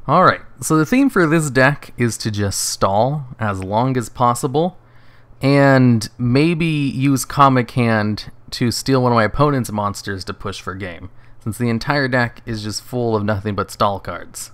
Alright, so the theme for this deck is to just stall as long as possible, and maybe use Comic Hand to steal one of my opponent's monsters to push for game, since the entire deck is just full of nothing but stall cards.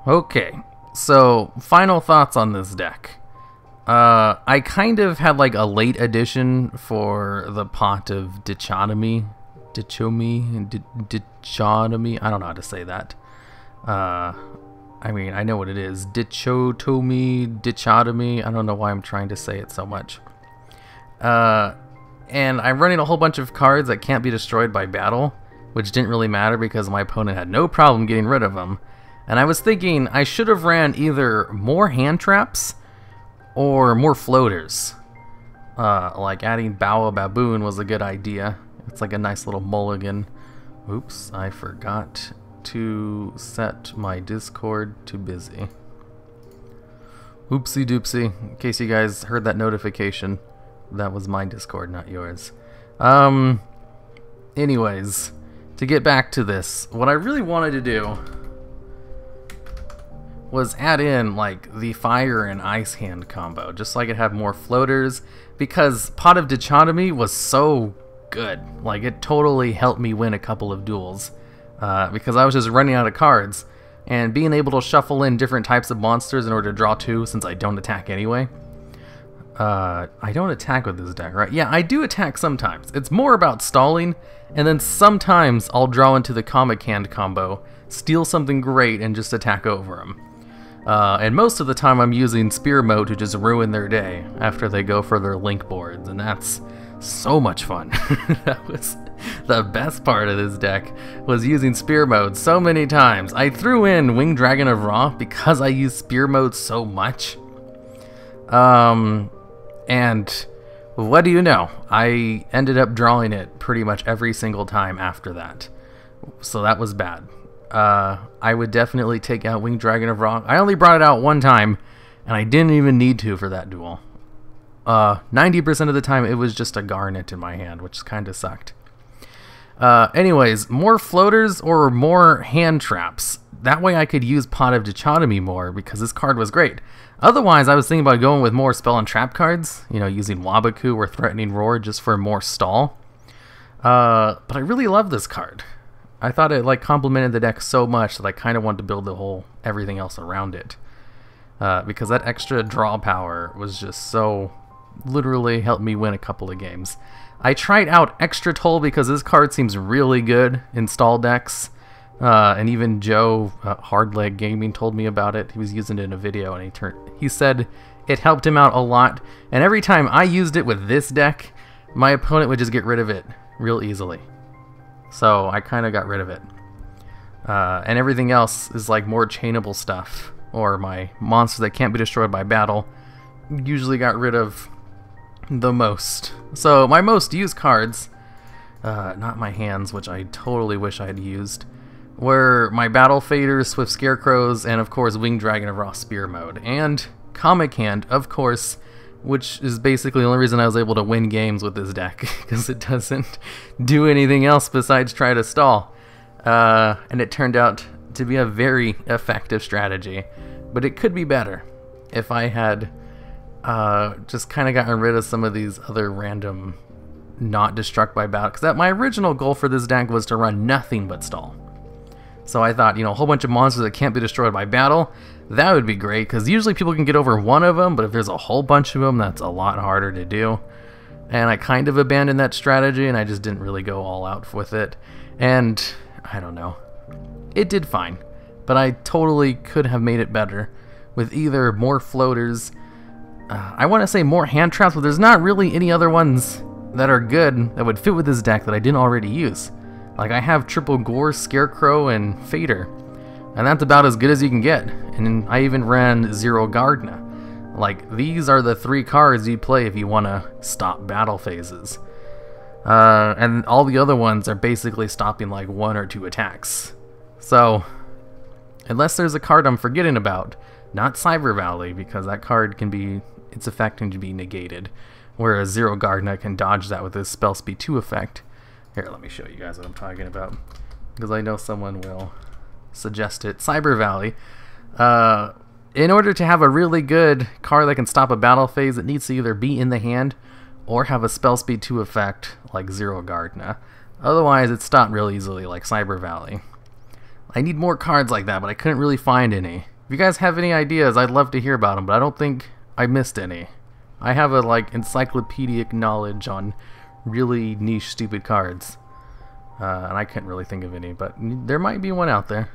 Okay, so final thoughts on this deck. I kind of had like a late addition for the pot of dichotomy. Dichotomy? I don't know how to say that. I mean, I know what it is. Dichotomy. I don't know why I'm trying to say it so much. And I'm running a whole bunch of cards that can't be destroyed by battle, which didn't really matter because my opponent had no problem getting rid of them. And I was thinking I should have ran either more hand traps or more floaters. Like adding Bow Baboon was a good idea. It's like a nice little mulligan. Oops, I forgot to set my Discord to busy. Oopsie doopsie. In case you guys heard that notification, that was my Discord, not yours. Anyways, to get back to this, what I really wanted to do was add in like the fire and ice hand combo, just so I could have more floaters, because Pot of Dichotomy was so good. Like, it totally helped me win a couple of duels, because I was just running out of cards, and being able to shuffle in different types of monsters in order to draw two, since I don't attack anyway. I don't attack with this deck, right? Yeah, I do attack sometimes. It's more about stalling, and then sometimes I'll draw into the comic hand combo, steal something great, and just attack over them. And most of the time I'm using Spear Mode to just ruin their day after they go for their link boards, and that's so much fun. That was the best part of this deck, was using Spear Mode so many times. I threw in Winged Dragon of Ra because I use Spear Mode so much. And what do you know? I ended up drawing it pretty much every single time after that. So that was bad. I would definitely take out Winged Dragon of Ra. I only brought it out one time, and I didn't even need to for that duel. 90% of the time it was just a Garnet in my hand, which kind of sucked. Anyways, more floaters or more hand traps. That way I could use Pot of Dichotomy more, because this card was great. Otherwise, I was thinking about going with more spell and trap cards, you know, using Wabaku or Threatening Roar just for more stall. But I really love this card. I thought it like complemented the deck so much that I kind of wanted to build the whole everything else around it. Because that extra draw power was just so literally helped me win a couple of games. I tried out Extra Toll because this card seems really good in stall decks. And even Joe, Hardleg Gaming, told me about it. He was using it in a video, and he said it helped him out a lot. And every time I used it with this deck, my opponent would just get rid of it real easily. So I kind of got rid of it. And everything else is like more chainable stuff, or my monsters that can't be destroyed by battle, usually got rid of the most. So my most used cards, not my hands, which I totally wish I had used, were my Battle Faders, Swift Scarecrows, and of course Winged Dragon of Ra Spear Mode. And Comic Hand, of course, which is basically the only reason I was able to win games with this deck, because it doesn't do anything else besides try to stall. And it turned out to be a very effective strategy, but it could be better if I had just kind of gotten rid of some of these other random not destruct by battle, because my original goal for this deck was to run nothing but stall. So I thought, a whole bunch of monsters that can't be destroyed by battle, that would be great, because usually people can get over one of them, but if there's a whole bunch of them, that's a lot harder to do. And I kind of abandoned that strategy, and I just didn't really go all out with it. And I don't know. It did fine, but I totally could have made it better with either more floaters. I want to say more hand traps, but there's not really any other ones that are good that would fit with this deck that I didn't already use. Like, I have triple Gore, Scarecrow, and Fader, and that's about as good as you can get. And I even ran Zero Gardna. Like, these are the 3 cards you play if you want to stop battle phases. And all the other ones are basically stopping like 1 or 2 attacks. So, unless there's a card I'm forgetting about, not Cyber Valley, because that card can be, its effect can be negated, whereas Zero Gardna can dodge that with his Spell Speed 2 effect. Here, let me show you guys what I'm talking about, because I know someone will suggest it. Cyber Valley. In order to have a really good card that can stop a battle phase, it needs to either be in the hand or have a Spell Speed 2 effect like Zero Gardna. Otherwise, it's stopped real easily like Cyber Valley. I need more cards like that, but I couldn't really find any. If you guys have any ideas, I'd love to hear about them, but I don't think I missed any. I have a encyclopedic knowledge on really niche, stupid cards. And I couldn't really think of any, but there might be one out there.